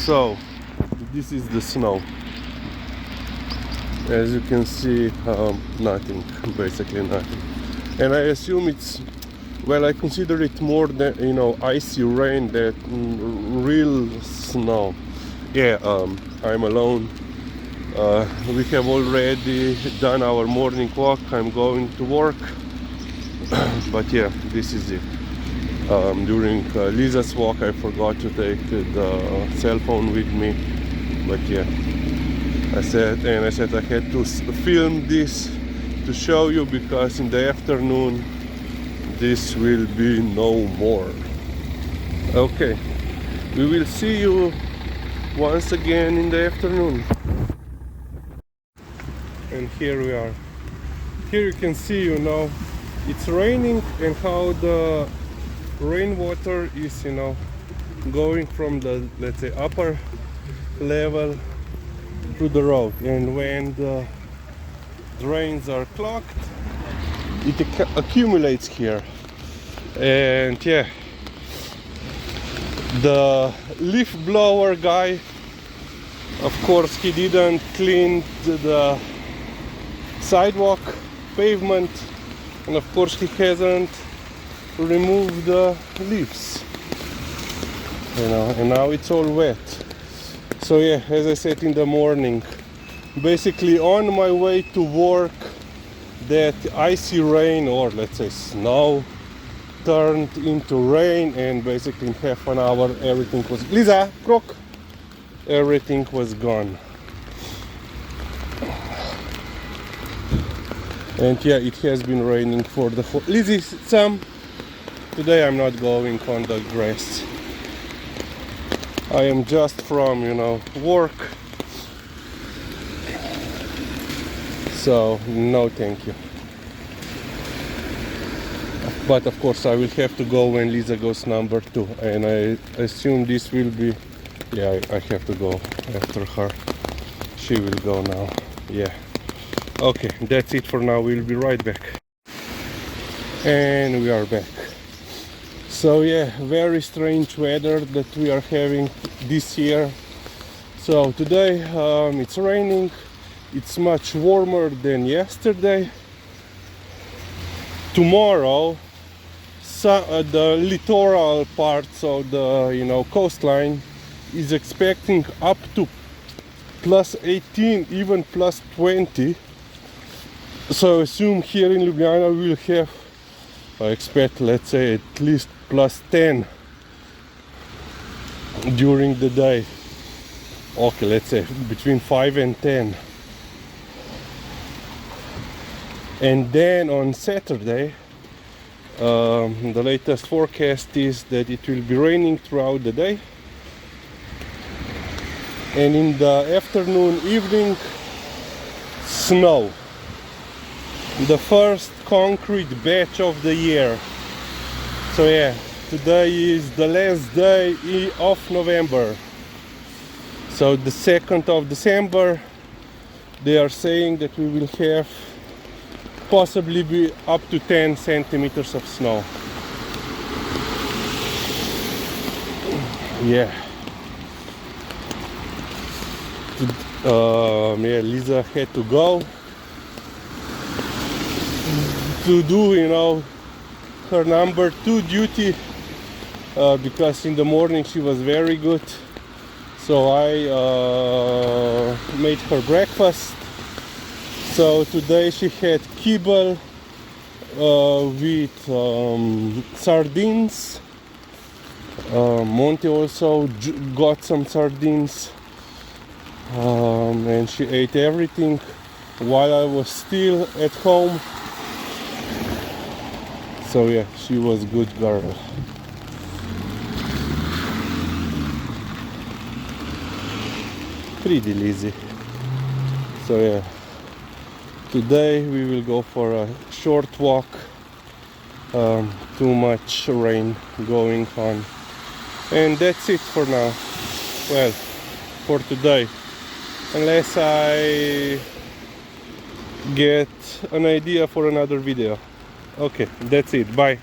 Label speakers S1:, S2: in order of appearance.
S1: So this is the snow. As you can see, nothing, basically nothing. And I assume it's, well, I consider it more than, you know, icy rain than real snow. Yeah, I'm alone. We have already done our morning walk. I'm going to work. But yeah, this is it. During Liza's walk, I forgot to take the cell phone with me. But yeah, I said I had to film this to show you, because in the afternoon this will be no more. Okay, we will see you once again in the afternoon. And here we are. Here you can see, you know, it's raining, and how the rainwater is, you know, going from the, let's say, upper level to the road. And when the drains are clogged, it accumulates here. And yeah, the leaf blower guy, of course, he didn't clean the sidewalk pavement, and of course he hasn't removed the leaves, you know, and now it's all wet. So yeah, as I said in the morning, basically on my way to work, that icy rain, or let's say snow, turned into rain, and basically in half an hour everything was, Liza, croak, everything was gone. And yeah, it has been raining for the whole, Lizzie, Sam, today I'm not going on the grass. I am just from, you know, work. So no thank you. But of course I will have to go when Liza goes number 2, and I assume this will be, yeah, I have to go after her. She will go now. Yeah. Okay, that's it for now. We'll be right back. And we are back. So yeah, very strange weather that we are having this year. So today it's raining. It's much warmer than yesterday. Tomorrow, the littoral parts of the, you know, coastline is expecting up to plus 18, even plus 20. So assume here in Ljubljana we'll have, I expect, let's say, at least plus 10 during the day. Okay, let's say between 5 and 10. And then on Saturday, the latest forecast is that it will be raining throughout the day. And in the afternoon, evening, snow. The first concrete batch of the year. So yeah, today is the last day of November. So the 2nd of December, they are saying that we will have possibly be up to 10 centimeters of snow. Yeah. Yeah, Liza had to go to do, you know, her number 2 duty, because in the morning she was very good. So I made her breakfast. So today she had kibble with sardines. Monty also got some sardines, and she ate everything while I was still at home. So yeah, she was a good girl. Pretty lazy. So yeah, today we will go for a short walk. Too much rain going on, and that's it for now. Well, for today, unless I get an idea for another video. Okay, that's it. Bye.